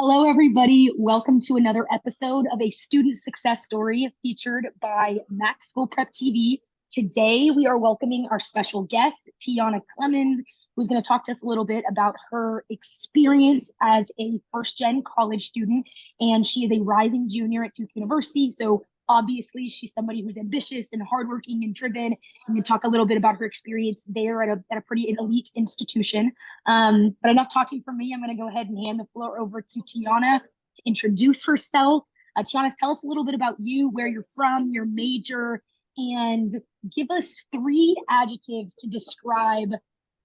Hello, everybody. Welcome to another episode of a student success story featured by Max School Prep TV. Today, we are welcoming our special guest, Tiana Clemons, who's going to talk to us a little bit about her experience as a first-gen college student. And she is a rising junior at Duke University. So obviously, she's somebody who's ambitious and hardworking and driven. And we talk a little bit about her experience there at a pretty elite institution. But enough talking from me. I'm going to go ahead and hand the floor over to Tiana to introduce herself. Tiana, tell us a little bit about you, where you're from, your major, and give us three adjectives to describe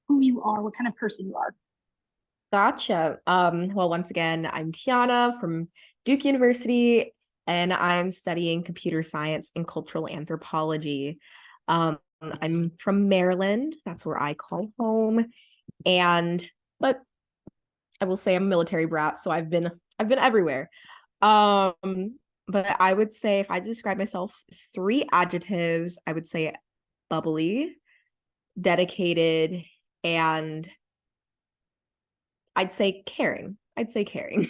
who you are, what kind of person you are. Gotcha. Well, once again, I'm Tiana from Duke University, and I'm studying computer science and cultural anthropology. I'm from Maryland. That's where I call home. But I will say I'm a military brat, so I've been everywhere. But I would say if I describe myself three adjectives, I would say bubbly, dedicated, and I'd say caring. I'd say caring.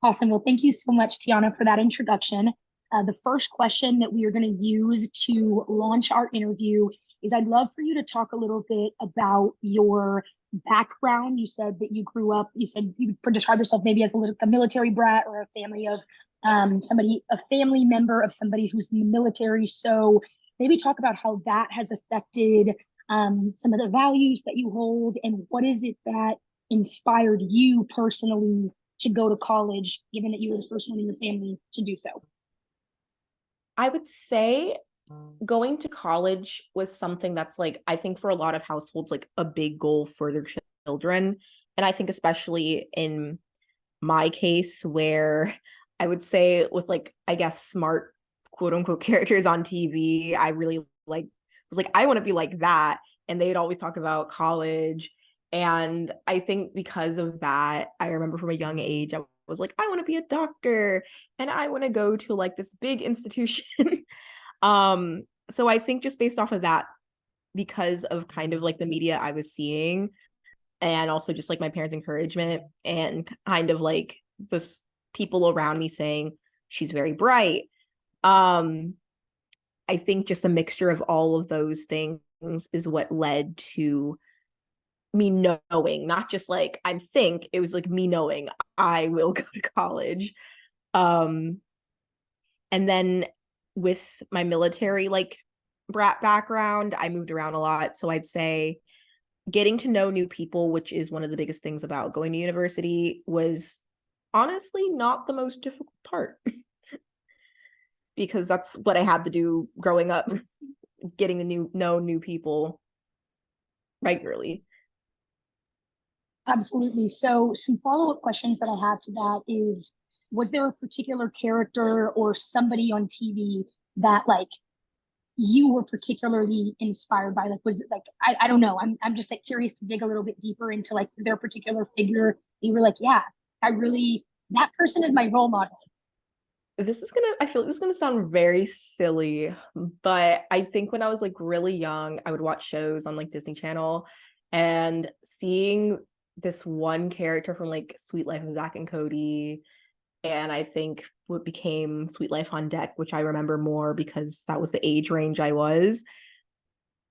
Awesome. Well, thank you so much, Tiana, for that introduction. The first question that we are going to use to launch our interview is I'd love for you to talk a little bit about your background. You said that you grew up, you said you describe yourself maybe as a military brat or a family of a family member of somebody who's in the military. So maybe talk about how that has affected some of the values that you hold and what is it that inspired you personally to go to college, given that you were the first one in your family to do so? I would say going to college was something that's like, I think for a lot of households, like a big goal for their children. And I think especially in my case, where I would say with like, I guess, smart quote unquote characters on TV, I really like was like, I want to be like that. And they'd always talk about college. And I think because of that, I remember from a young age, I was like, I want to be a doctor and I want to go to like this big institution. So I think just based off of that, because of kind of like the media I was seeing, and also just like my parents' encouragement and kind of like the people around me saying she's very bright. Um, I think just a mixture of all of those things is what led to me knowing, not just like I think, it was like me knowing I will go to college. Um, and then with my military like brat background, I moved around a lot. So I'd say getting to know new people, which is one of the biggest things about going to university, was honestly not the most difficult part because that's what I had to do growing up, getting to know new people regularly. Absolutely. So, some follow up questions that I have to that is was there a particular character or somebody on TV that like you were particularly inspired by? Like, was it like, I don't know. I'm just like curious to dig a little bit deeper into like, is there a particular figure you were like, yeah, that person is my role model? I feel like this is gonna sound very silly, but I think when I was like really young, I would watch shows on like Disney Channel and seeing this one character from like Sweet Life of Zack and Cody, and I think what became Sweet Life on Deck, which I remember more because that was the age range I was.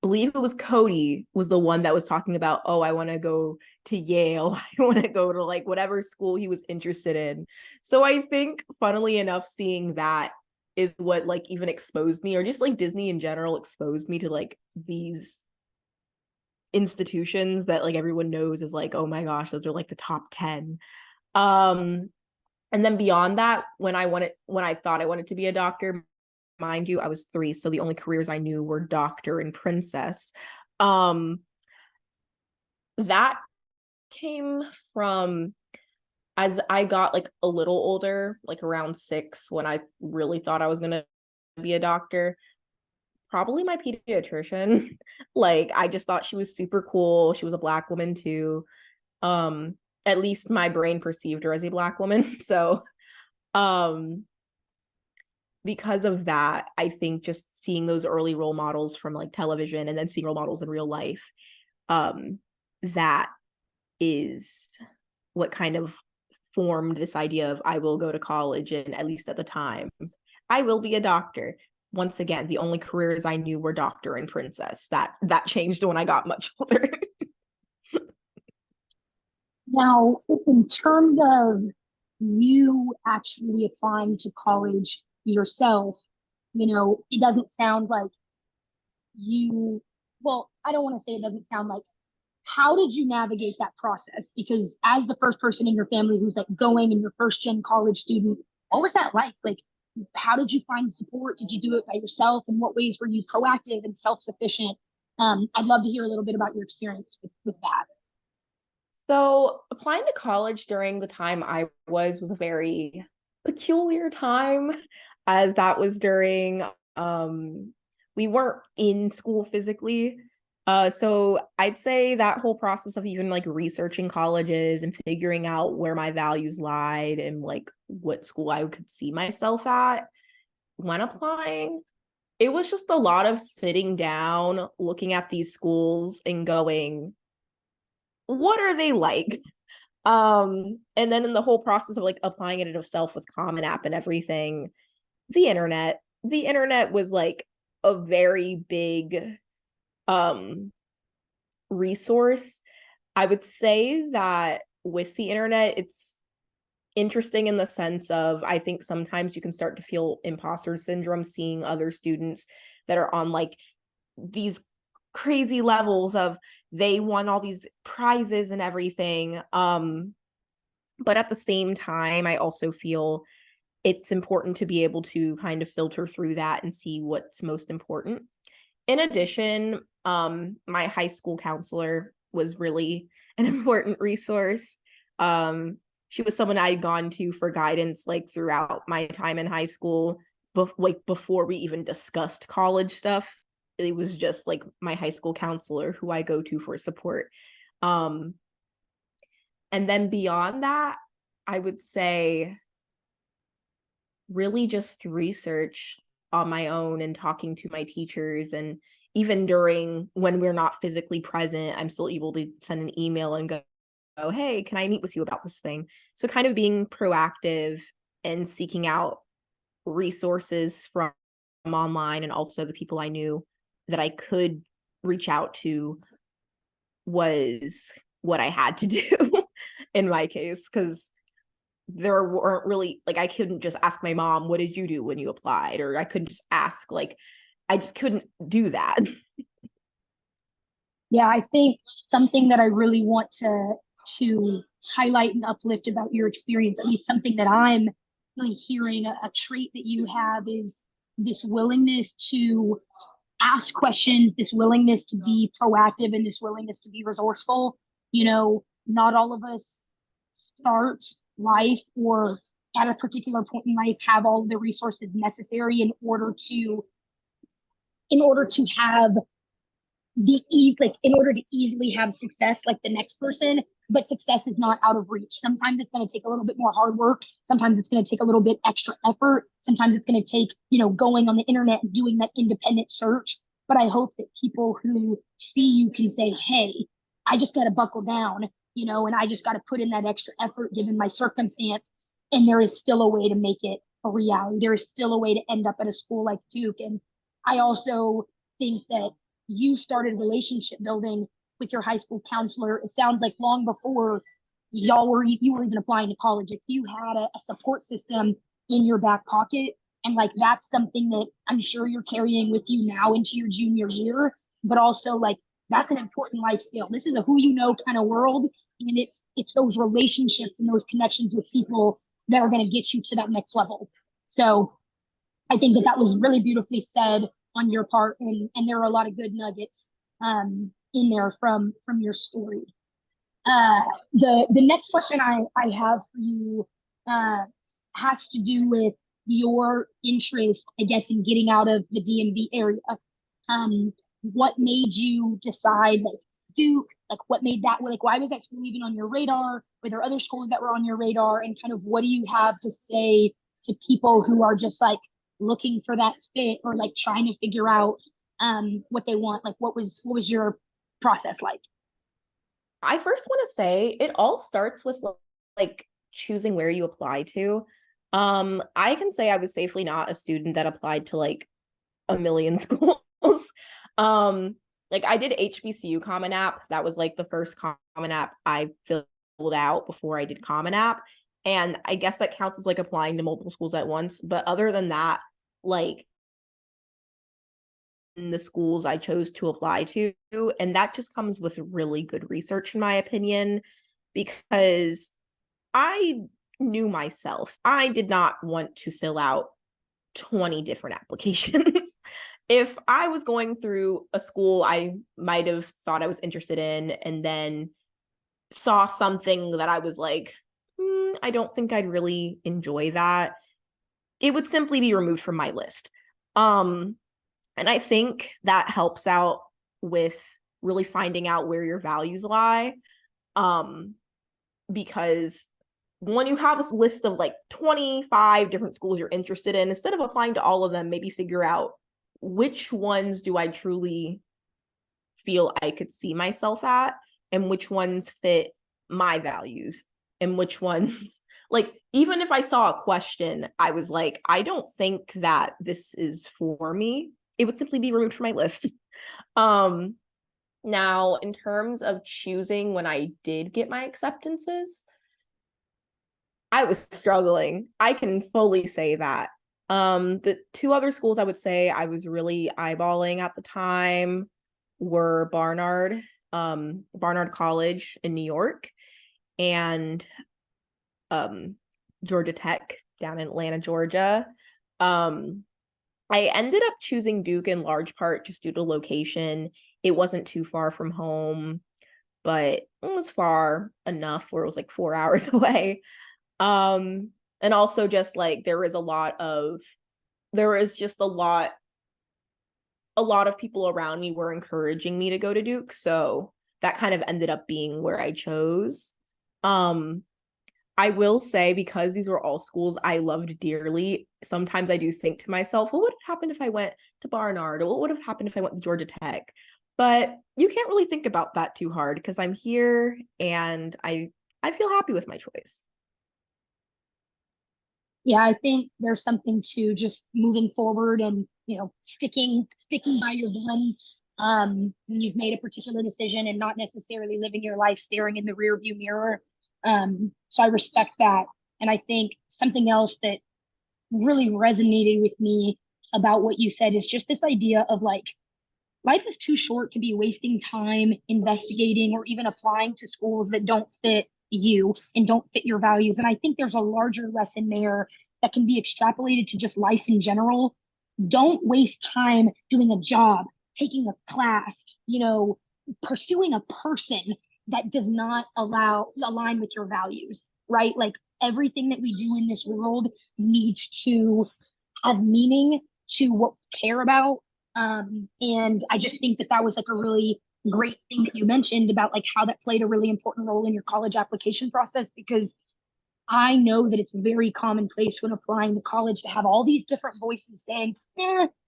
Believe it was Cody was the one that was talking about, oh, I want to go to Yale. I want to go to like whatever school he was interested in. So I think funnily enough, seeing that is what like even exposed me, or just like Disney in general exposed me to like these institutions that like everyone knows is like, oh my gosh, those are like the top 10. Um, and then beyond that, when I thought I wanted to be a doctor, mind you, I was 3, so the only careers I knew were doctor and princess. Um, that came from as I got like a little older, like around 6, when I really thought I was gonna be a doctor. Probably my pediatrician. Like I just thought she was super cool. She was a black woman too. Um, at least my brain perceived her as a black woman. So um because of that, I think just seeing those early role models from like television and then seeing role models in real life, that is what kind of formed this idea of I will go to college, and at least at the time, I will be a doctor. Once again, the only careers I knew were doctor and princess. That changed when I got much older. Now, in terms of you actually applying to college yourself, it doesn't sound like you, well, I don't want to say it doesn't sound like, how did you navigate that process? Because as the first person in your family who's like going and your first gen college student, what was that like? Like, how did you find support? Did you do it by yourself? In what ways were you proactive and self-sufficient? I'd love to hear a little bit about your experience with that. So applying to college during the time I was a very peculiar time, as that was during we weren't in school physically. So I'd say that whole process of even like researching colleges and figuring out where my values lied and like what school I could see myself at when applying, it was just a lot of sitting down, looking at these schools and going, what are they like? And then in the whole process of like applying it itself with Common App and everything, the internet was like a very big resource. I would say that with the internet, it's interesting in the sense of I think sometimes you can start to feel imposter syndrome seeing other students that are on like these crazy levels of they won all these prizes and everything. But at the same time, I also feel it's important to be able to kind of filter through that and see what's most important. In addition, my high school counselor was really an important resource. She was someone I'd gone to for guidance like throughout my time in high school, like before we even discussed college stuff. It was just like my high school counselor who I go to for support. Um, and then beyond that, I would say really just research on my own and talking to my teachers. And even during when we're not physically present, I'm still able to send an email and go, oh, hey, can I meet with you about this thing? So kind of being proactive and seeking out resources from online and also the people I knew that I could reach out to was what I had to do in my case, because there weren't really like I couldn't just ask my mom, what did you do when you applied? Or I couldn't just ask, like I just couldn't do that. Yeah, I think something that I really want to highlight and uplift about your experience, at least something that I'm really hearing a trait that you have is this willingness to ask questions, this willingness to be proactive, and this willingness to be resourceful. Not all of us start life or at a particular point in life have all the resources necessary in order to have the ease, like in order to easily have success like the next person. But success is not out of reach. Sometimes it's going to take a little bit more hard work. Sometimes it's going to take a little bit extra effort. Sometimes it's going to take, going on the internet and doing that independent search. But I hope that people who see you can say, hey, I just got to buckle down, and I just got to put in that extra effort given my circumstance. And there is still a way to make it a reality. There is still a way to end up at a school like Duke. And I also think that you started relationship building with your high school counselor. It sounds like long before you were even applying to college. If you had a support system in your back pocket, and like that's something that I'm sure you're carrying with you now into your junior year, but also like that's an important life skill. This is a who you know kind of world, and it's those relationships and those connections with people that are going to get you to that next level. So I think that was really beautifully said on your part, and there are a lot of good nuggets in there from your story. The next question I have for you has to do with your interest, I guess, in getting out of the DMV area. What made you decide like Duke? Like what made that, like why was that school even on your radar? Were there other schools that were on your radar? And kind of what do you have to say to people who are just like looking for that fit or like trying to figure out what they want? Like what was your process like? I first want to say it all starts with like choosing where you apply to, I can say I was safely not a student that applied to like a million schools. um like I did HBCU Common App. That was like the first Common App I filled out before I did Common App, and I guess that counts as like applying to multiple schools at once. But other than that, like in the schools I chose to apply to, and that just comes with really good research in my opinion, because I knew myself. I did not want to fill out 20 different applications. If I was going through a school I might have thought I was interested in and then saw something that I was like, I don't think I'd really enjoy that, it would simply be removed from my list. And I think that helps out with really finding out where your values lie. Because when you have a list of like 25 different schools you're interested in, instead of applying to all of them, maybe figure out which ones do I truly feel I could see myself at, and which ones fit my values, and which ones, like, even if I saw a question, I was like, I don't think that this is for me, it would simply be removed from my list. Now, in terms of choosing when I did get my acceptances, I was struggling. I can fully say that. The two other schools I would say I was really eyeballing at the time were Barnard College in New York, and Georgia Tech down in Atlanta, Georgia. I ended up choosing Duke in large part just due to location. It wasn't too far from home, but it was far enough where it was like 4 hours away. And also just like there is just a lot of people around me were encouraging me to go to Duke, so that kind of ended up being where I chose. I will say, because these were all schools I loved dearly, sometimes I do think to myself, what would have happened if I went to Barnard, or what would have happened if I went to Georgia Tech? But you can't really think about that too hard because I'm here and I feel happy with my choice. Yeah, I think there's something to just moving forward and, sticking by your guns when you've made a particular decision and not necessarily living your life staring in the rear view mirror. So I respect that. And I think something else that really resonated with me about what you said is just this idea of like, life is too short to be wasting time investigating or even applying to schools that don't fit you and don't fit your values. And I think there's a larger lesson there that can be extrapolated to just life in general. Don't waste time doing a job, taking a class, pursuing a person that does not align with your values, right? Like everything that we do in this world needs to have meaning to what we care about. And I just think that was like a really great thing that you mentioned about like how that played a really important role in your college application process, because I know that it's very commonplace when applying to college to have all these different voices saying,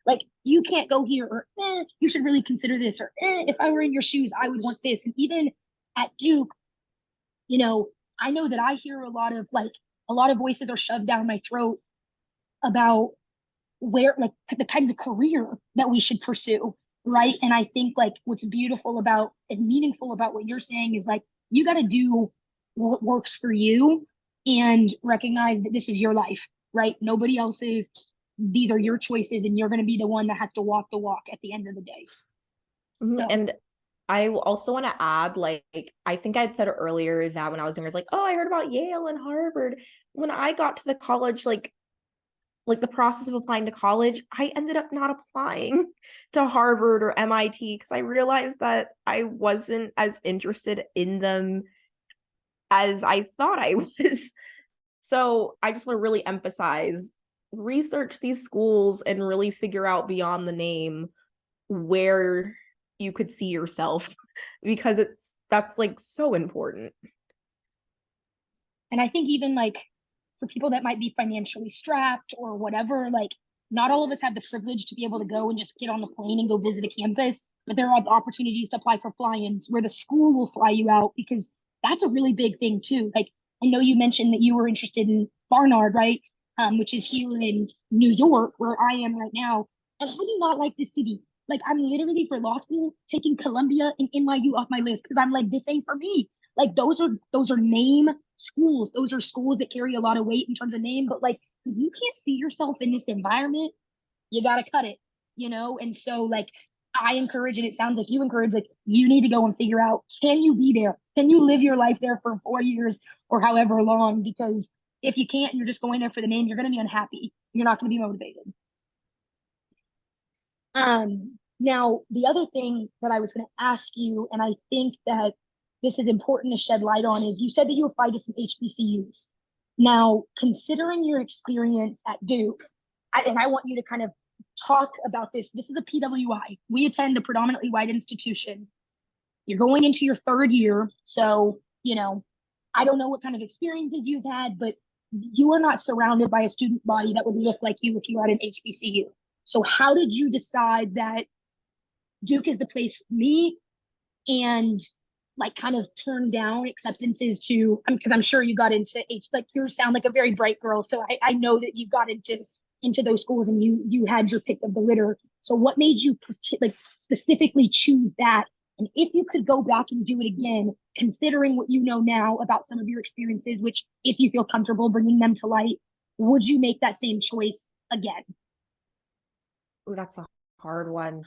like you can't go here, or you should really consider this, or if I were in your shoes, I would want this. And even at Duke, I know that I hear a lot of voices are shoved down my throat about where like the kinds of career that we should pursue, right? And I think like what's beautiful about and meaningful about what you're saying is like you got to do what works for you and recognize that this is your life, right? Nobody else's. These are your choices, and you're going to be the one that has to walk the walk at the end of the day. So And I also want to add, like, I think I'd said earlier that when I was younger, it's like, oh, I heard about Yale and Harvard. When I got to the college, like the process of applying to college, I ended up not applying to Harvard or MIT because I realized that I wasn't as interested in them as I thought I was. So I just want to really emphasize, research these schools and really figure out beyond the name where you could see yourself, because that's like so important. and I think even like for people that might be financially strapped or whatever, like not all of us have the privilege to be able to go and just get on the plane and go visit a campus, but there are opportunities to apply for fly-ins where the school will fly you out, because that's a really big thing too. Like I know you mentioned that you were interested in Barnard, right? Which is here in New York, where I am right now. And I do not like this city. Like, I'm literally for law school taking Columbia and NYU off my list because I'm like, this ain't for me. Like, those are name schools. Those are schools that carry a lot of weight in terms of name. But like, if you can't see yourself in this environment, you got to cut it, you know? And so, like, I encourage, and it sounds like you encourage, like, you need to go and figure out, can you be there? Can you live your life there for 4 years or however long? Because if you can't and you're just going there for the name, you're going to be unhappy. You're not going to be motivated. Now, the other thing that I was going to ask you, and I think that this is important to shed light on, is you said that you applied to some HBCUs. Now, considering your experience at Duke, and I want you to kind of talk about this. This is a PWI. We attend a predominantly white institution. You're going into your third year. So, you know, I don't know what kind of experiences you've had, but you are not surrounded by a student body that would look like you if you were at an HBCU. So how did you decide that Duke is the place for me, and like kind of turn down acceptances to, because I'm sure you got into like you sound like a very bright girl. So I know that you got into those schools and you had your pick of the litter. So what made you like specifically choose that? And if you could go back and do it again, considering what you know now about some of your experiences, which if you feel comfortable bringing them to light, would you make that same choice again? Oh, that's a hard one.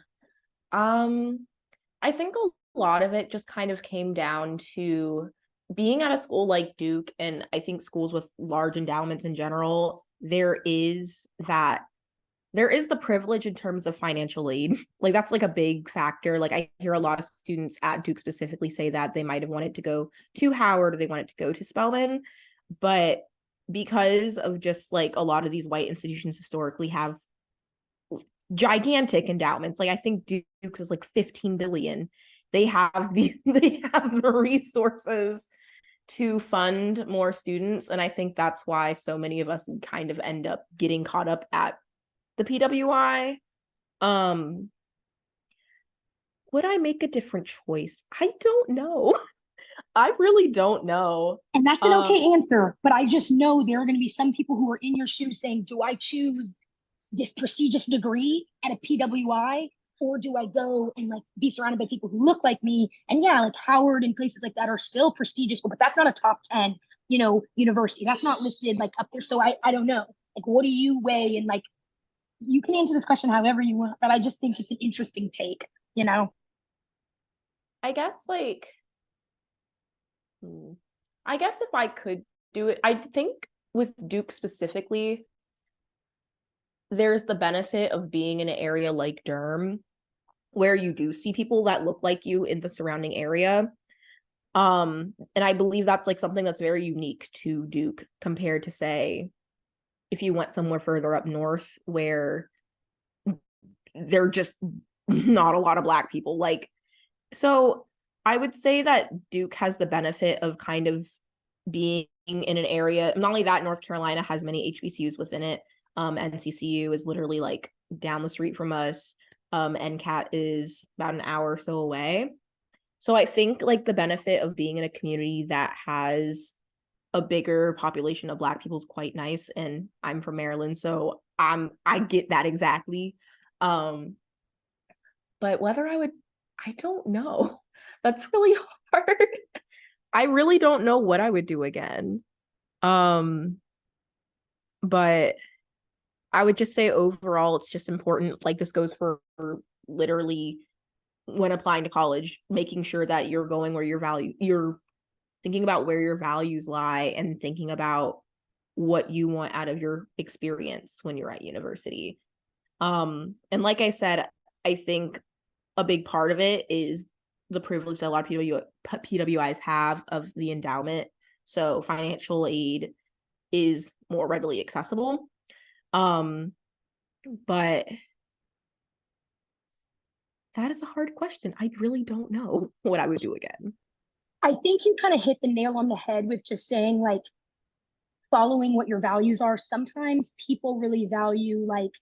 I think a lot of it just kind of came down to being at a school like Duke, and I think schools with large endowments in general, there is the privilege in terms of financial aid. Like that's like a big factor. Like I hear a lot of students at Duke specifically say that they might have wanted to go to Howard or they wanted to go to Spelman, but because of just like a lot of these white institutions historically have gigantic endowments. Like I think Duke's is like 15 billion. They have the resources to fund more students. And I think that's why so many of us kind of end up getting caught up at the PWI. Would I make a different choice? I don't know. I really don't know. And that's an okay answer, but I just know there are going to be some people who are in your shoes saying, do I choose this prestigious degree at a PWI, or do I go and like be surrounded by people who look like me? And yeah, like Howard and places like that are still prestigious, but that's not a top 10, university. That's not listed like up there. So I don't know. Like, what do you weigh? And like, you can answer this question however you want, but I just think it's an interesting take, you know? I guess like, I guess if I could do it, I think with Duke specifically, there's the benefit of being in an area like Durham where you do see people that look like you in the surrounding area. And I believe that's like something that's very unique to Duke compared to, say, if you went somewhere further up north where there are just not a lot of Black people. Like, so I would say that Duke has the benefit of kind of being in an area. Not only that, North Carolina has many HBCUs within it. NCCU is literally like down the street from us. NCAT is about an hour or so away. So I think like the benefit of being in a community that has a bigger population of Black people is quite nice. And I'm from Maryland, so I get that exactly. But whether I don't know. That's really hard. I really don't know what I would do again. But I would just say overall, it's just important. Like this goes for literally when applying to college, making sure that you're going where you're thinking about where your values lie and thinking about what you want out of your experience when you're at university. And like I said, I think a big part of it is the privilege that a lot of PWIs have of the endowment. So financial aid is more readily accessible. But that is a hard question. I really don't know what I would do again. I think you kind of hit the nail on the head with just saying like following what your values are. Sometimes people really value like,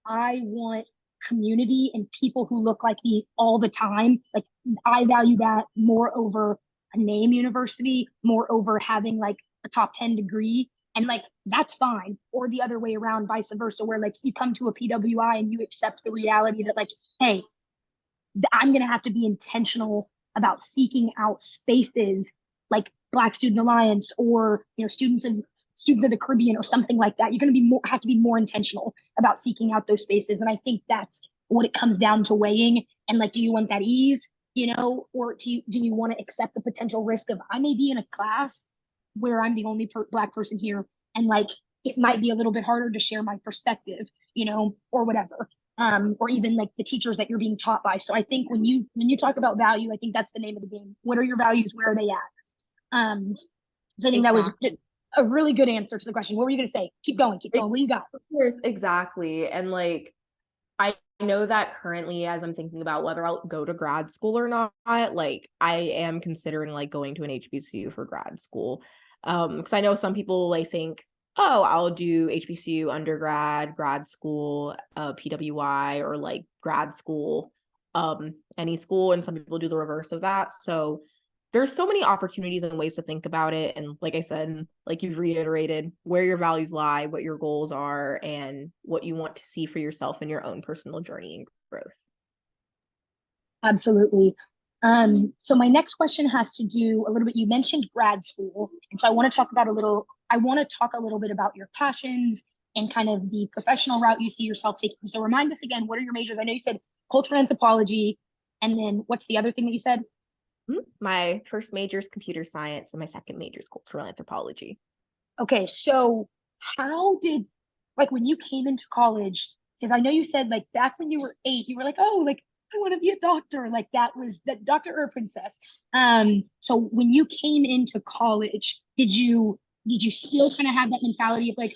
I want community and people who look like me all the time. Like I value that more over a name university more over having like a top 10 degree. And like, that's fine. Or the other way around, vice versa, where like you come to a PWI and you accept the reality that like, hey, I'm going to have to be intentional about seeking out spaces like Black Student Alliance or students of the Caribbean or something like that. You're going to be have to be more intentional about seeking out those spaces, and I think that's what it comes down to weighing. And like, do you want that ease, or do you want to accept the potential risk of I may be in a class where I'm the only Black person here, and like it might be a little bit harder to share my perspective, or whatever, or even like the teachers that you're being taught by. So I think when you talk about value, I think that's the name of the game. What are your values? Where are they at? So I think that was a really good answer to the question. What were you going to say? Keep going. What you got? Of course, exactly. And like, I know that currently, as I'm thinking about whether I'll go to grad school or not, like I am considering like going to an HBCU for grad school. Because I know some people like think, oh, I'll do HBCU undergrad, grad school, PWI, or like grad school, any school, and some people do the reverse of that. So there's so many opportunities and ways to think about it. And like I said, like you've reiterated, where your values lie, what your goals are, and what you want to see for yourself in your own personal journey and growth. Absolutely. So my next question has to do a little bit, you mentioned grad school. And so I want to talk a little bit about your passions and kind of the professional route you see yourself taking. So remind us again, what are your majors? I know you said cultural anthropology, and then what's the other thing that you said? My first major is computer science, and my second major is cultural anthropology. Okay, so how did, like, when you came into college, because I know you said like back when you were 8, you were like, oh, like I want to be a doctor, like that was that doctor or princess. So when you came into college, did you still kind of have that mentality of like,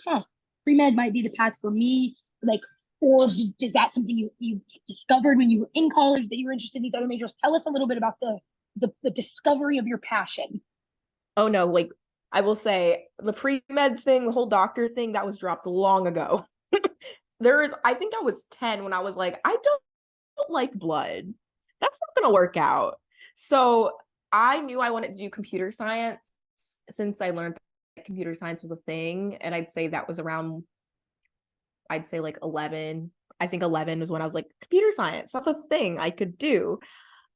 pre-med might be the path for me, like, or is that something you discovered when you were in college that you were interested in these other majors? Tell us a little bit about the discovery of your passion. Oh no, like I will say the pre-med thing, the whole doctor thing, that was dropped long ago. I think I was 10 when I was like, I don't like blood. That's not gonna work out. So I knew I wanted to do computer science since I learned that computer science was a thing. And I'd say that was around, I'd say like 11. I think 11 was when I was like, computer science, that's a thing I could do.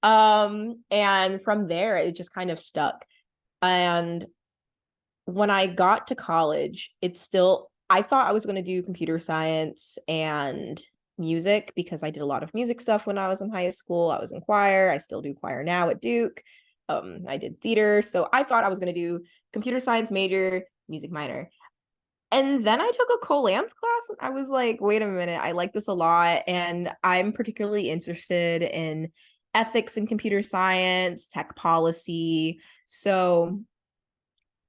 And from there, it just kind of stuck. And when I got to college, I thought I was going to do computer science and music because I did a lot of music stuff when I was in high school. I was in choir. I still do choir now at Duke. I did theater. So I thought I was going to do computer science major, music minor. And then I took a co-lamp class and I was like, wait a minute, I like this a lot. And I'm particularly interested in ethics in computer science, tech policy. So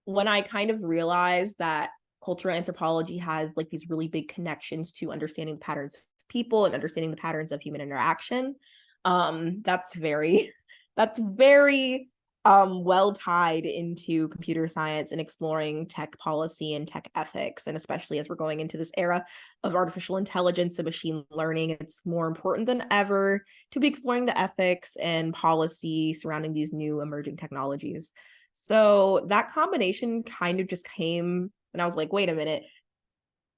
when I kind of realized that cultural anthropology has like these really big connections to understanding the patterns of people and understanding the patterns of human interaction, that's very that's very well tied into computer science and exploring tech policy and tech ethics. And especially as we're going into this era of artificial intelligence and machine learning, it's more important than ever to be exploring the ethics and policy surrounding these new emerging technologies. So that combination kind of just came, and I was like, wait a minute,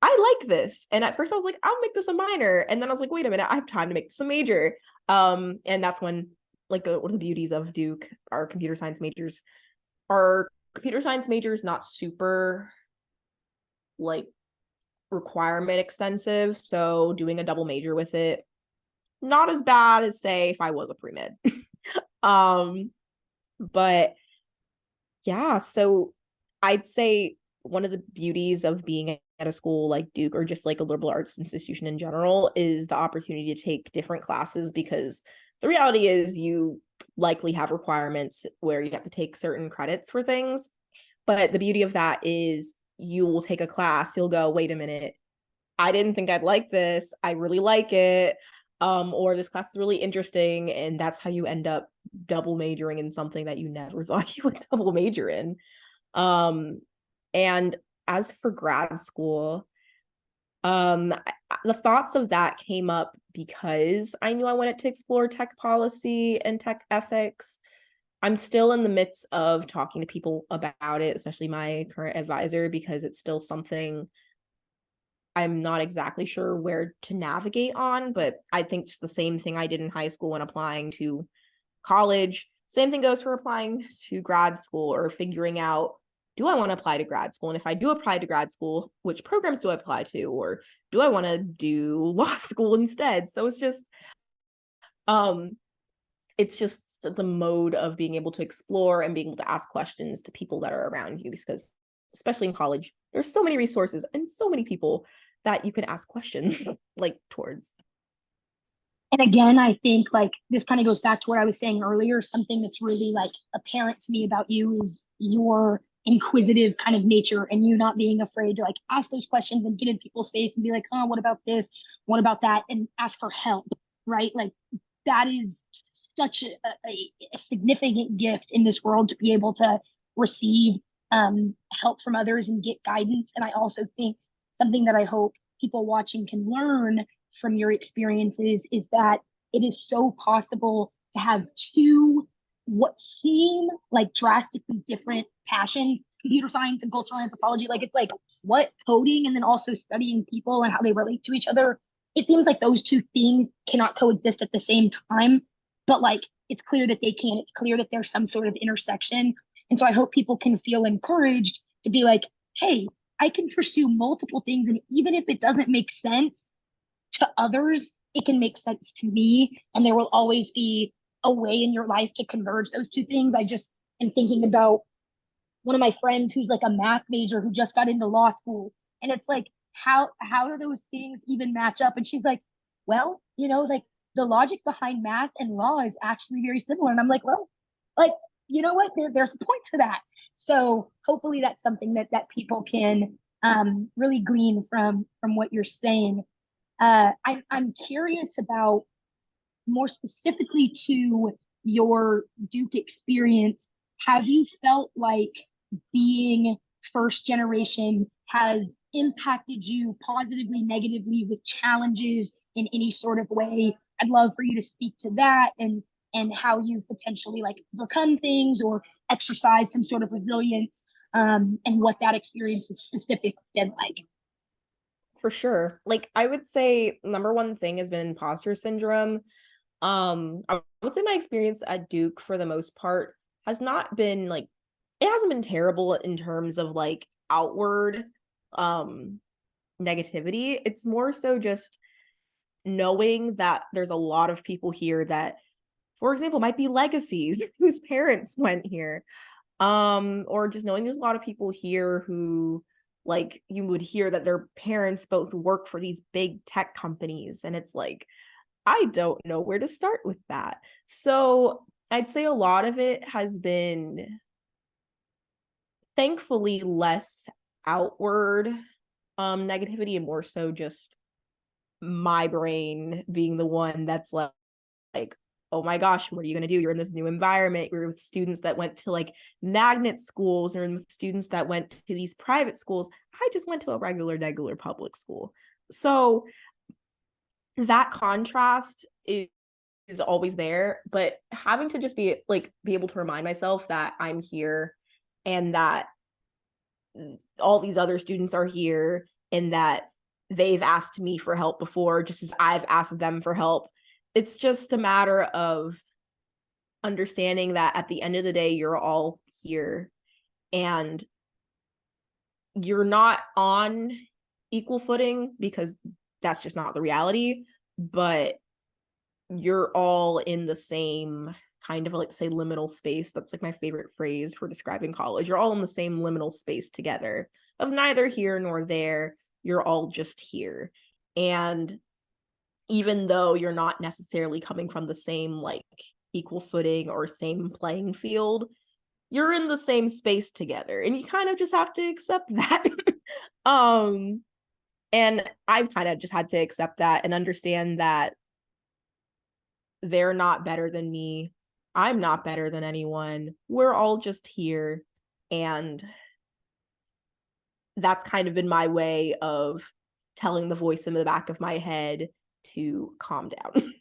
I like this. And at first I was like, I'll make this a minor. And then I was like, wait a minute, I have time to make this a major. And that's when, like, one of the beauties of Duke, our computer science majors, not super like requirement extensive. So doing a double major with it, not as bad as say if I was a pre-med. But yeah, so I'd say one of the beauties of being at a school like Duke or just like a liberal arts institution in general is the opportunity to take different classes, because the reality is you likely have requirements where you have to take certain credits for things. But the beauty of that is you will take a class, you'll go, wait a minute, I didn't think I'd like this. I really like it. Or this class is really interesting. And that's how you end up double majoring in something that you never thought you would double major in. And as for grad school, the thoughts of that came up because I knew I wanted to explore tech policy and tech ethics. I'm still in the midst of talking to people about it, especially my current advisor, because it's still something I'm not exactly sure where to navigate on. But I think just the same thing I did in high school when applying to college, same thing goes for applying to grad school or figuring out, do I want to apply to grad school? And if I do apply to grad school, which programs do I apply to? Or do I want to do law school instead? So um it's just the mode of being able to explore and being able to ask questions to people that are around you, because especially in college, there's so many resources and so many people that you can ask questions like towards. And again, I think like this kind of goes back to what I was saying earlier. Something that's really like apparent to me about you is your inquisitive kind of nature, and you not being afraid to like ask those questions and get in people's face and be like, oh, what about this? What about that? And ask for help, right? Like that is such a significant gift in this world, to be able to receive help from others and get guidance. And I also think something that I hope people watching can learn from your experiences is that it is so possible to have two what seem like drastically different passions, computer science and cultural anthropology. Like it's like what coding and then also studying people and how they relate to each other. It seems like those two things cannot coexist at the same time, but like it's clear that they can. It's clear that there's some sort of intersection. And so I hope people can feel encouraged to be like, hey, I can pursue multiple things. And even if it doesn't make sense to others, it can make sense to me. And there will always be a way in your life to converge those two things. I just am thinking about one of my friends who's like a math major who just got into law school. And it's like, how do those things even match up? And she's like, well, like the logic behind math and law is actually very similar. And I'm like, well, like, you know what? There's a point to that. So hopefully that's something that people can really glean from what you're saying. I'm curious about more specifically to your Duke experience. Have you felt like being first generation has impacted you positively, negatively, with challenges in any sort of way? I'd love for you to speak to that, and how you've potentially like overcome things or exercise some sort of resilience, and what that experience has specifically been like. For sure. Like I would say number one thing has been imposter syndrome. I would say my experience at Duke for the most part has not been like, it hasn't been terrible in terms of like outward um negativity. It's more so just knowing that there's a lot of people here that, for example, might be legacies whose parents went here. Or just knowing there's a lot of people here who, like, you would hear that their parents both work for these big tech companies, and it's like, I don't know where to start with that. So I'd say a lot of it has been, thankfully, less outward negativity and more so just my brain being the one that's like, oh my gosh, what are you going to do? You're in this new environment. You're with students that went to like magnet schools, or with students that went to these private schools. I just went to a regular public school. So that contrast is always there, but having to just be able to remind myself that I'm here and that all these other students are here and that they've asked me for help before, just as I've asked them for help. It's just a matter of understanding that at the end of the day, you're all here and you're not on equal footing, because that's just not the reality, but you're all in the same kind of like, say, liminal space. That's like my favorite phrase for describing college. You're all in the same liminal space together of neither here nor there. You're all just here. And even though you're not necessarily coming from the same like equal footing or same playing field, you're in the same space together, and you kind of just have to accept that. um and I've kind of just had to accept that and understand that they're not better than me. I'm not better than anyone. We're all just here. And that's kind of been my way of telling the voice in the back of my head to calm down.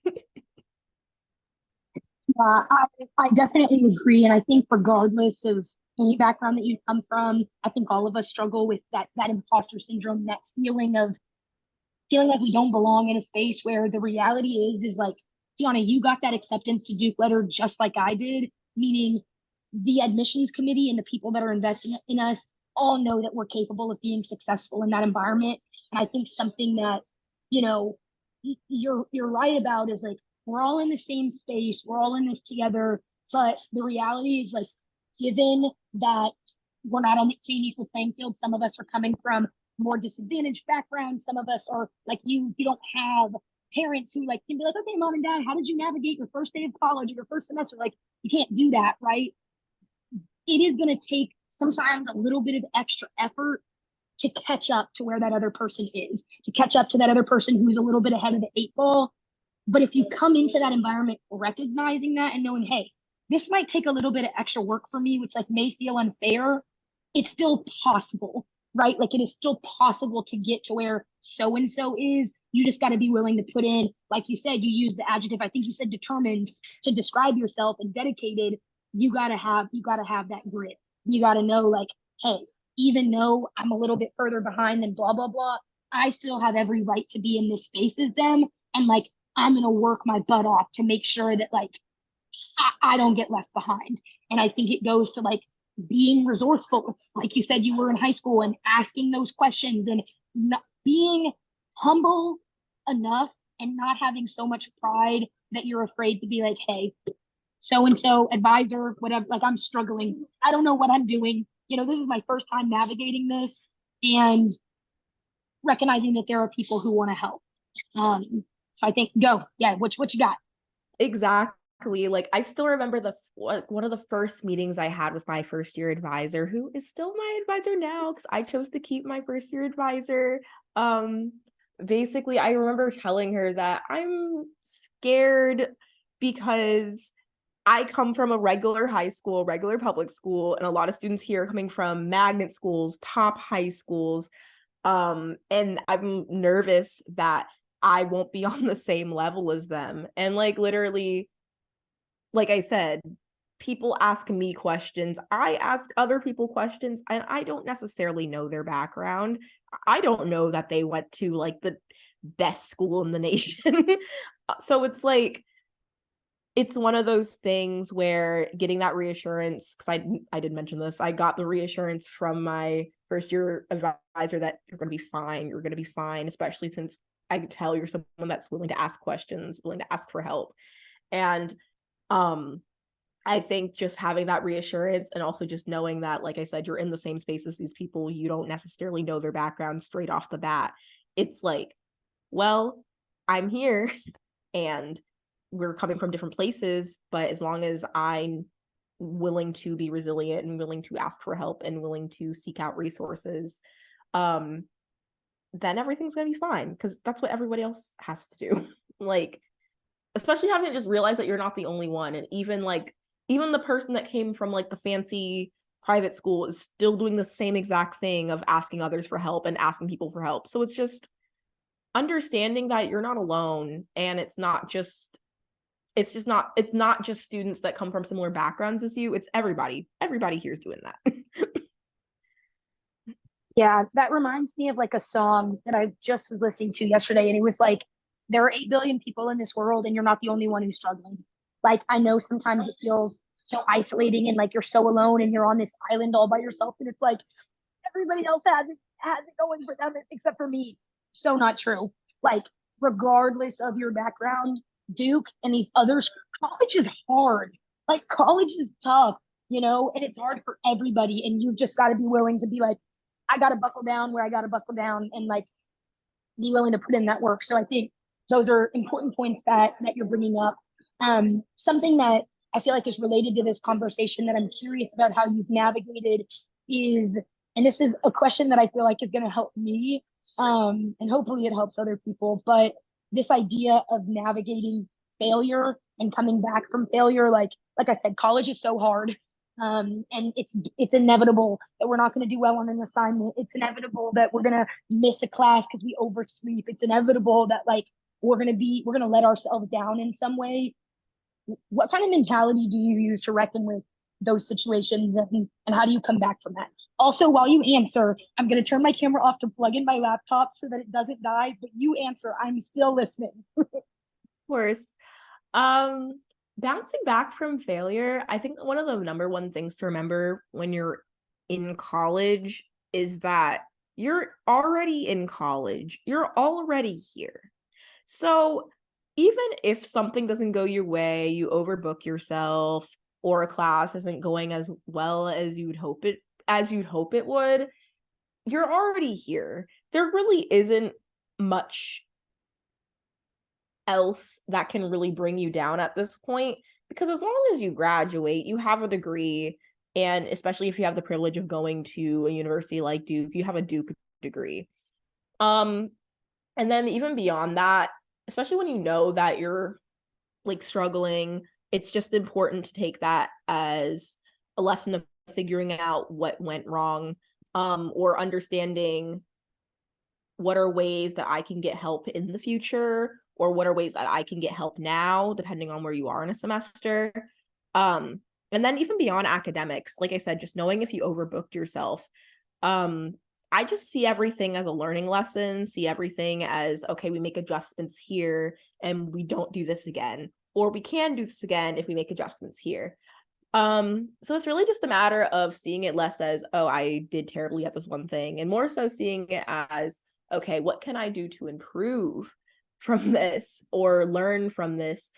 I definitely agree. And I think regardless of any background that you come from, I think all of us struggle with that imposter syndrome, that feeling like we don't belong in a space where the reality is like, Tiana, you got that acceptance to Duke letter just like I did, meaning the admissions committee and the people that are investing in us all know that we're capable of being successful in that environment. And I think something that, you know, you're right about is like we're all in the same space, we're all in this together, but the reality is like given that we're not on the same equal playing field, some of us are coming from more disadvantaged backgrounds, some of us are like you don't have parents who like can be like, okay, mom and dad, how did you navigate your first day of college or your first semester? Like you can't do that, right? It is going to take sometimes a little bit of extra effort to catch up to where that other person is, to catch up to that other person who's a little bit ahead of the eight ball. But if you come into that environment recognizing that and knowing, hey, this might take a little bit of extra work for me, which like may feel unfair, it's still possible, right? Like it is still possible to get to where so and so is. You just got to be willing to put in, like you said, you use the adjective. I think you said determined to describe yourself and dedicated. You got to have that grit. You got to know, like, hey, even though I'm a little bit further behind than blah blah blah, I still have every right to be in this space as them, and like I'm gonna work my butt off to make sure that like I don't get left behind. And I think it goes to like being resourceful, like you said, you were in high school and asking those questions and not being humble enough and not having so much pride that you're afraid to be like, hey, so and so advisor, whatever, like I'm struggling. I don't know what I'm doing. You know, this is my first time navigating this and recognizing that there are people who want to help. So I think go. Yeah, what you got? Exactly. Like I still remember one of the first meetings I had with my first year advisor, who is still my advisor now because I chose to keep my first year advisor. Um, Basically, I remember telling her that I'm scared because I come from a regular high school, regular public school, and a lot of students here are coming from magnet schools, top high schools. And I'm nervous that I won't be on the same level as them. And like literally, like I said, people ask me questions. I ask other people questions, and I don't necessarily know their background. I don't know that they went to like the best school in the nation. So it's like it's one of those things where getting that reassurance, because I did mention this, I got the reassurance from my first year advisor that you're going to be fine, you're going to be fine, especially since I could tell you're someone that's willing to ask questions, willing to ask for help. And um I think just having that reassurance and also just knowing that, like I said, you're in the same space as these people, you don't necessarily know their background straight off the bat. It's like, well, I'm here and we're coming from different places, but as long as I'm willing to be resilient and willing to ask for help and willing to seek out resources, um, then everything's gonna be fine because that's what everybody else has to do. Like, especially having to just realize that you're not the only one, and even the person that came from like the fancy private school is still doing the same exact thing of asking others for help and asking people for help. So it's just understanding that you're not alone, and it's not just students that come from similar backgrounds as you, it's everybody here is doing that. Yeah, that reminds me of like a song that I just was listening to yesterday, and it was like, there are 8 billion people in this world, and you're not the only one who's struggling. Like, I know sometimes it feels so isolating and like you're so alone and you're on this island all by yourself, and it's like everybody else has it going for them except for me. So not true. Like, regardless of your background, Duke and these others, college is hard. Like, college is tough, you know, and it's hard for everybody. And you've just got to be willing to be like, I got to buckle down where I got to buckle down and like be willing to put in that work. So I think those are important points that you're bringing up. Something that I feel like is related to this conversation that I'm curious about how you've navigated is, and this is a question that I feel like is going to help me, and hopefully it helps other people, but this idea of navigating failure and coming back from failure, like I said, college is so hard. And it's inevitable that we're not going to do well on an assignment. It's inevitable that we're going to miss a class because we oversleep. It's inevitable that like we're going to let ourselves down in some way. what kind of mentality do you use to reckon with those situations, and how do you come back from that? Also, while you answer, I'm going to turn my camera off to plug in my laptop so that it doesn't die, but you answer. I'm still listening. Of course. Bouncing back from failure, I think one of the number one things to remember when you're in college is that you're already in college. You're already here. So even if something doesn't go your way, you overbook yourself, or a class isn't going as well as you'd hope it would, you're already here. There really isn't much else that can really bring you down at this point, because as long as you graduate, you have a degree, and especially if you have the privilege of going to a university like Duke, you have a Duke degree. And then even beyond that, especially when you know that you're like struggling, it's just important to take that as a lesson of figuring out what went wrong, or understanding what are ways that I can get help in the future, or what are ways that I can get help now, depending on where you are in a semester. And then even beyond academics, like I said, just knowing if you overbooked yourself, I just see everything as a learning lesson, see everything as, okay, we make adjustments here and we don't do this again, or we can do this again if we make adjustments here. So it's really just a matter of seeing it less as, oh, I did terribly at this one thing, and more so seeing it as, okay, what can I do to improve from this or learn from this?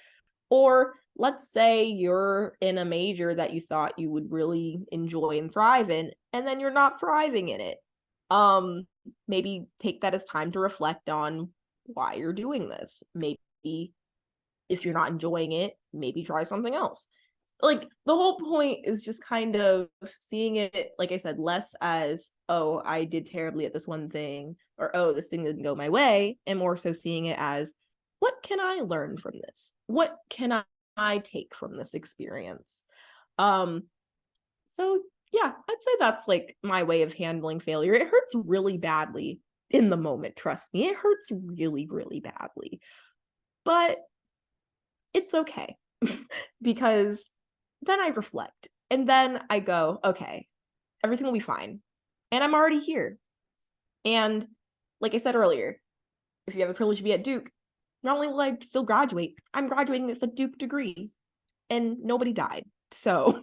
Or let's say you're in a major that you thought you would really enjoy and thrive in, and then you're not thriving in it. Maybe take that as time to reflect on why you're doing this. Maybe if you're not enjoying it, maybe try something else. Like the whole point is just kind of seeing it, like I said, less as, oh, I did terribly at this one thing, or oh, this thing didn't go my way, and more so seeing it as, what can I learn from this? What can I take from this experience? So yeah, I'd say that's like my way of handling failure. It hurts really badly in the moment, trust me. It hurts really, really badly. But it's okay because then I reflect and then I go, okay, everything will be fine. And I'm already here. And like I said earlier, if you have the privilege to be at Duke, not only will I still graduate, I'm graduating with a Duke degree and nobody died. So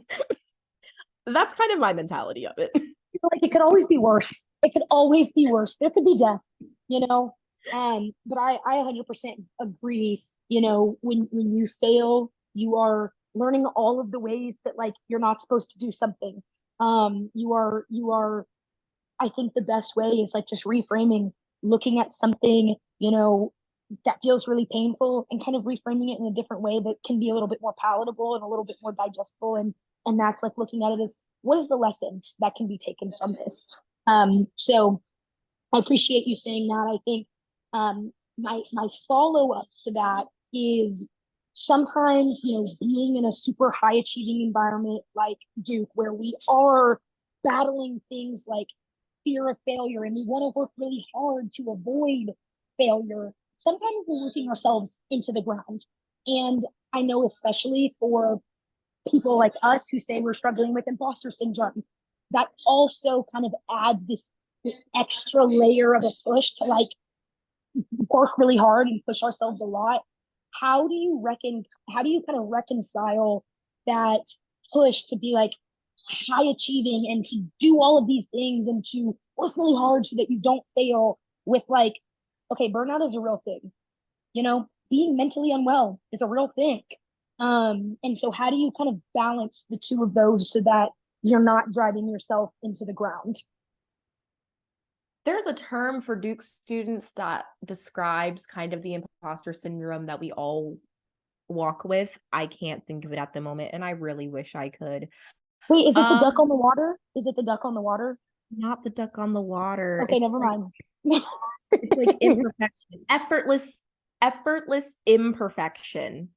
that's kind of my mentality of it. Like it could always be worse. It could always be worse. There could be death, you know. But I 100% agree. You know, when you fail, you are learning all of the ways that like you're not supposed to do something. You are. I think the best way is like just reframing, looking at something, you know, that feels really painful and kind of reframing it in a different way that can be a little bit more palatable and a little bit more digestible. And that's like looking at it as, what is the lesson that can be taken from this? So I appreciate you saying that. I think my follow up to that is sometimes, you know, being in a super high achieving environment like Duke, where we are battling things like fear of failure and we want to work really hard to avoid failure. Sometimes we're working ourselves into the ground. And I know, especially for people like us who say we're struggling with imposter syndrome, that also kind of adds this extra layer of a push to like work really hard and push ourselves a lot. How do you kind of reconcile that push to be like high achieving and to do all of these things and to work really hard so that you don't fail with like, okay, burnout is a real thing, you know, being mentally unwell is a real thing. And so how do you kind of balance the two of those so that you're not driving yourself into the ground? There's a term for Duke students that describes kind of the imposter syndrome that we all walk with. I can't think of it at the moment, and I really wish I could. Wait, is it the duck on the water? Is it the duck on the water? Not the duck on the water. Okay, It's never like, mind. it's like imperfection, effortless imperfection.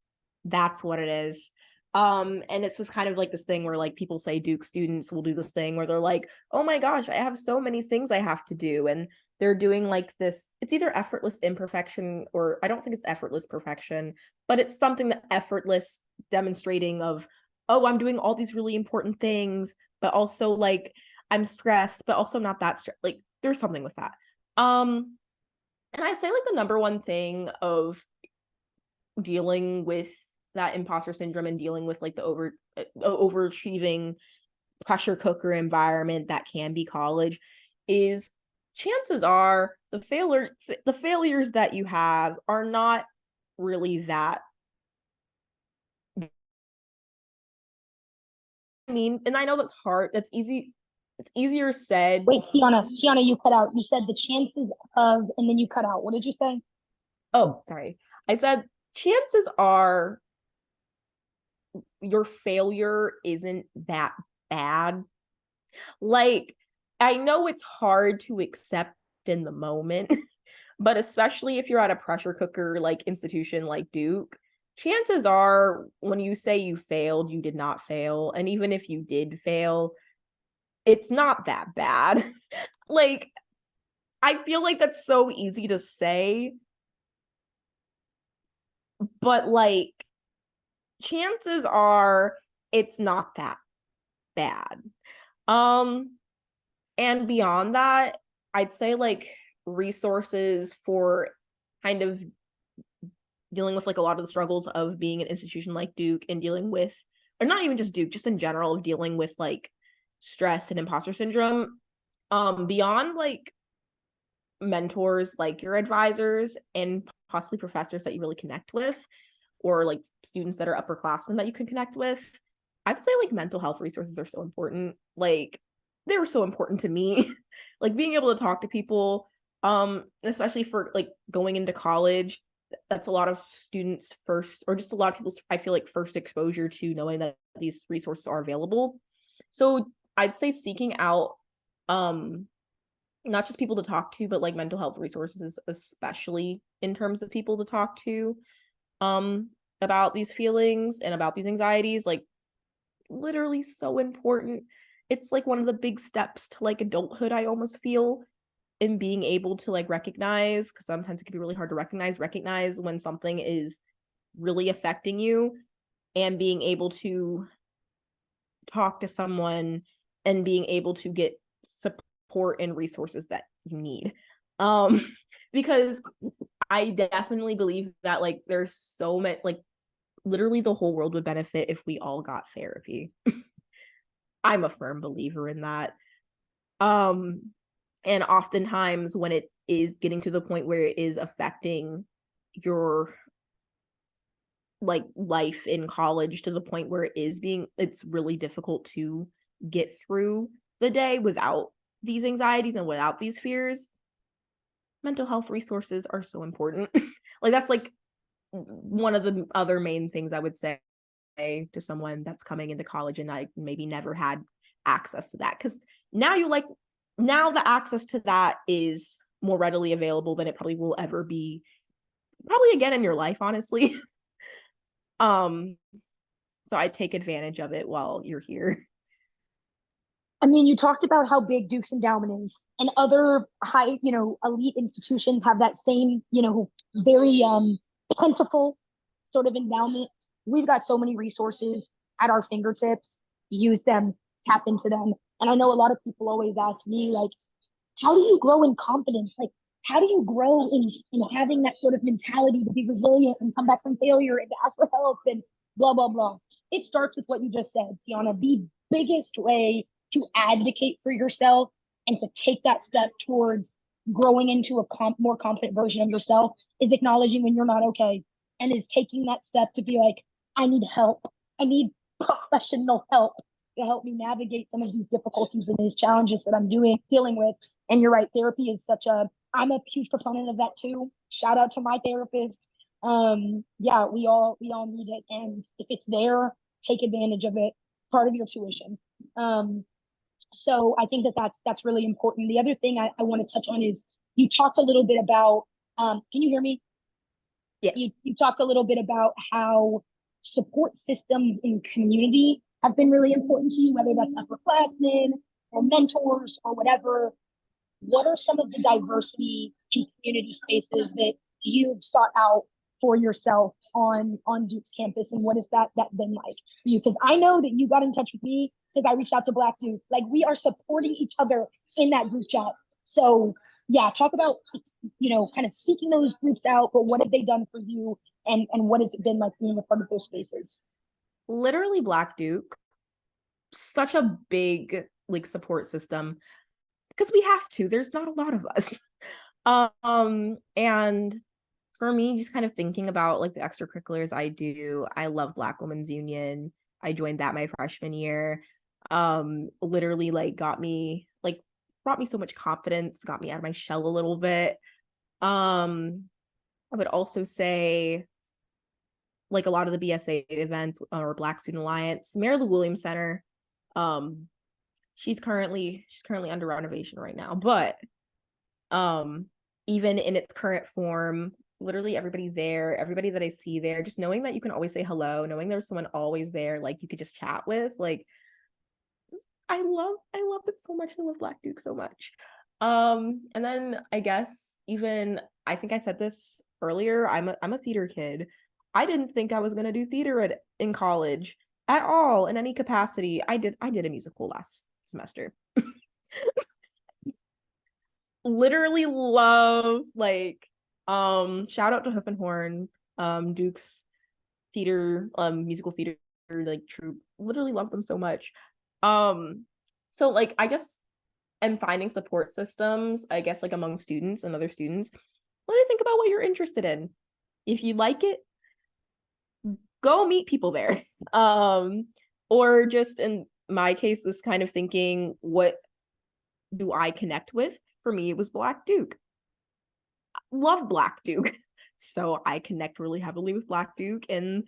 That's what it is. And it's just kind of like this thing where like people say Duke students will do this thing where they're like, oh my gosh, I have so many things I have to do, and they're doing like this, it's either effortless imperfection, or I don't think it's effortless perfection, but it's something that effortless demonstrating of, oh, I'm doing all these really important things, but also like I'm stressed, but also not that stressed. Like there's something with that. And I'd say like the number one thing of dealing with that imposter syndrome and dealing with like the overachieving pressure cooker environment that can be college is chances are the failures that you have are not really that. I mean, and I know that's hard. That's easy. It's easier said. Wait, Tiana, you cut out. You said the chances of, and then you cut out. What did you say? Oh, sorry. I said chances are your failure isn't that bad. Like, I know it's hard to accept in the moment, but especially if you're at a pressure cooker like institution like Duke, chances are when you say you failed, you did not fail. And even if you did fail, it's not that bad. Like, I feel like that's so easy to say, but like, chances are it's not that bad. And beyond that, I'd say like resources for kind of dealing with like a lot of the struggles of being an institution like Duke and dealing with, or not even just Duke, just in general, of dealing with like stress and imposter syndrome. Beyond like mentors like your advisors and possibly professors that you really connect with, or like students that are upperclassmen that you can connect with, I'd say like mental health resources are so important. Like they were so important to me. Like being able to talk to people, especially for like going into college, that's a lot of students first, or just a lot of people's, I feel like, first exposure to knowing that these resources are available. So I'd say seeking out not just people to talk to, but like mental health resources, especially in terms of people to talk to about these feelings and about these anxieties, like literally so important. It's like one of the big steps to like adulthood, I almost feel, in being able to like recognize, because sometimes it can be really hard to recognize when something is really affecting you, and being able to talk to someone and being able to get support and resources that you need. Because I definitely believe that like there's so many, like literally the whole world would benefit if we all got therapy. I'm a firm believer in that. And oftentimes when it is getting to the point where it is affecting your like life in college to the point where it's really difficult to get through the day without these anxieties and without these fears, mental health resources are so important. Like that's like one of the other main things I would say to someone that's coming into college and I maybe never had access to that, because now the access to that is more readily available than it probably will ever be, probably again in your life, honestly. So I take advantage of it while you're here. I mean, you talked about how big Duke's endowment is, and other high, elite institutions have that same, very plentiful sort of endowment. We've got so many resources at our fingertips. Use them, tap into them. And I know a lot of people always ask me, like, how do you grow in confidence? Like, how do you grow in having that sort of mentality to be resilient and come back from failure and to ask for help and blah, blah, blah. It starts with what you just said, Tiana. The biggest way to advocate for yourself and to take that step towards growing into a more confident version of yourself is acknowledging when you're not okay, and is taking that step to be like, I need help. I need professional help to help me navigate some of these difficulties and these challenges that I'm dealing with. And you're right, therapy is I'm a huge proponent of that too. Shout out to my therapist. Yeah, we all need it. And if it's there, take advantage of it. Part of your tuition. So I think that's really important. The other thing I want to touch on is you talked a little bit about, can you hear me? Yes. You talked a little bit about how support systems in community have been really important to you, whether that's upperclassmen or mentors or whatever. What are some of the diversity in community spaces that you've sought out for yourself on Duke's campus, and what has that been like for you? Because I know that you got in touch with me because I reached out to Black Duke. Like, we are supporting each other in that group chat. So yeah, talk about, you know, kind of seeking those groups out, but what have they done for you, and what has it been like being a part of those spaces? Literally Black Duke, such a big like support system because we have to. There's not a lot of us. And for me, just kind of thinking about like the extracurriculars I do, I love Black Women's Union. I joined that my freshman year. Literally like brought me so much confidence, got me out of my shell a little bit. I would also say like a lot of the BSA events or Black Student Alliance, Mary Lou Williams Center. Um, she's currently under renovation right now, but even in its current form, literally everybody there, everybody that I see there, just knowing that you can always say hello, knowing there's someone always there, like you could just chat with, like I love it so much. I love Black Duke so much. And then I guess even I think I said this earlier, I'm a theater kid. I didn't think I was gonna do theater in college at all in any capacity. I did a musical last semester. Literally love like shout out to Hoof and Horn, Duke's theater, musical theater like troupe. Literally love them so much. So like I guess am finding support systems, I guess, like among students and other students. What do you think about what you're interested in? If you like it, go meet people there. Or just in my case, this kind of thinking, what do I connect with? For me, it was Black Duke. Love Black Duke. So I connect really heavily with Black Duke and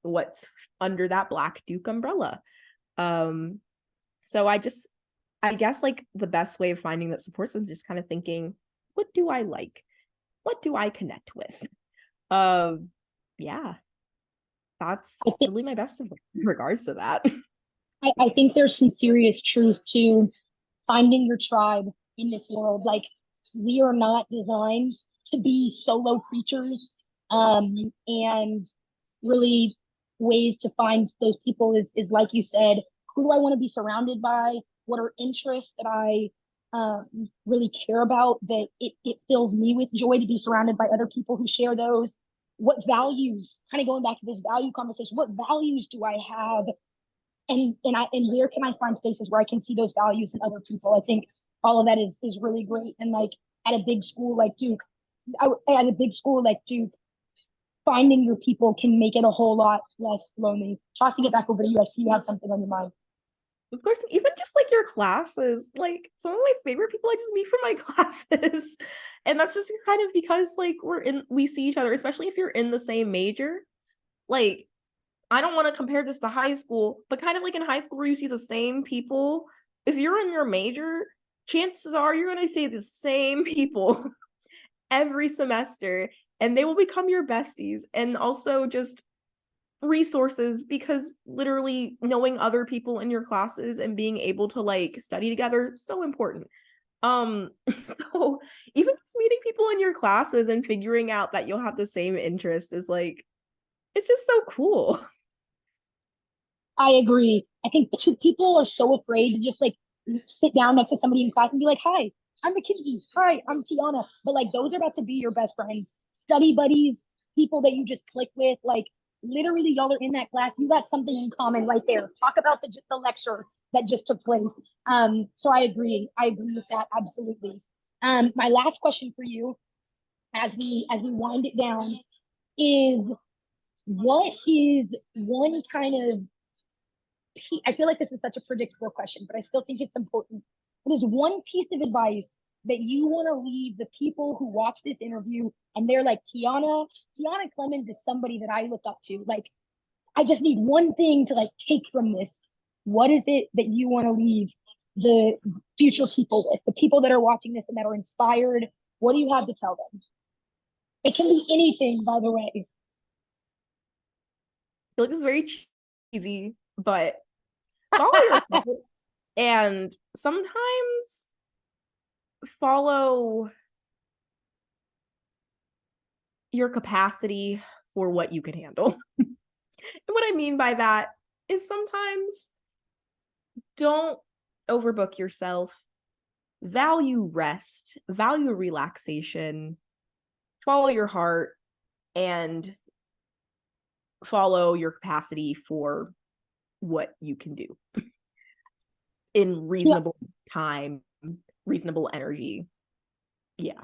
what's under that Black Duke umbrella. So I guess like the best way of finding that support system is just kind of thinking, what do I like? What do I connect with? Yeah, that's really my best in regards to that. I think there's some serious truth to finding your tribe in this world. Like, we are not designed to be solo creatures. And really ways to find those people is like you said, who do I want to be surrounded by? What are interests that I really care about, that it fills me with joy to be surrounded by other people who share those? What values, kind of going back to this value conversation, what values do I have? And where can I find spaces where I can see those values in other people? I think all of that is really great. And like at a big school like Duke, finding your people can make it a whole lot less lonely. Tossing it back over to you, I see you have something on your mind. Of course, even just like your classes, like some of my favorite people I just meet from my classes. And that's just kind of because like we see each other, especially if you're in the same major. Like, I don't want to compare this to high school, but kind of like in high school where you see the same people. If you're in your major, chances are you're going to see the same people every semester, and they will become your besties. And also just resources, because literally knowing other people in your classes and being able to like study together, so important. So even just meeting people in your classes and figuring out that you'll have the same interest is like, it's just so cool. I agree. I think people are so afraid to just like sit down next to somebody in class and be like, "Hi, I'm Mackenzie. Hi, I'm Tiana." But like, those are about to be your best friends, study buddies, people that you just click with. Like, literally, y'all are in that class. You got something in common right there. Talk about the lecture that just took place. So I agree. I agree with that absolutely. My last question for you, as we wind it down, is what is one kind of, I feel like this is such a predictable question, but I still think it's important. What is one piece of advice that you want to leave the people who watch this interview and they're like, Tiana Clemons is somebody that I look up to. Like, I just need one thing to like take from this. What is it that you want to leave the future people with, the people that are watching this and that are inspired? What do you have to tell them? It can be anything, by the way. I feel like this is very cheesy, but follow your heart, and sometimes follow your capacity for what you can handle. And what I mean by that is sometimes don't overbook yourself, value rest, value relaxation, follow your heart, and follow your capacity for what you can do in reasonable time, reasonable energy. Yeah.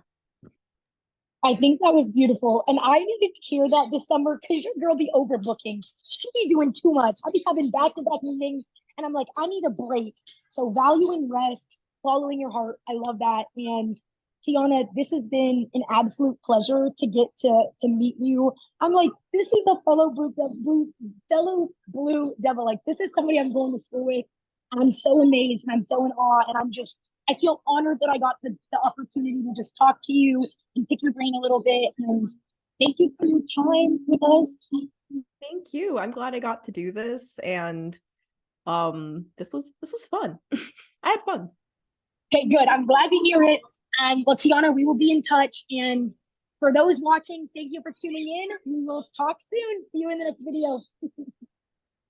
I think that was beautiful. And I needed to hear that this summer because your girl be overbooking. She be doing too much. I be having back-to-back meetings and I'm like, I need a break. So valuing rest, following your heart. I love that. And Tiana, this has been an absolute pleasure to get to meet you. I'm like, this is a fellow blue devil. Like this is somebody I'm going to school with. I'm so amazed and I'm so in awe. And I feel honored that I got the opportunity to just talk to you and pick your brain a little bit. And thank you for your time with us. Thank you. I'm glad I got to do this. And this was fun. I had fun. Okay, good. I'm glad to hear it. Well, Tiana, we will be in touch. And for those watching, thank you for tuning in. We will talk soon. See you in the next video.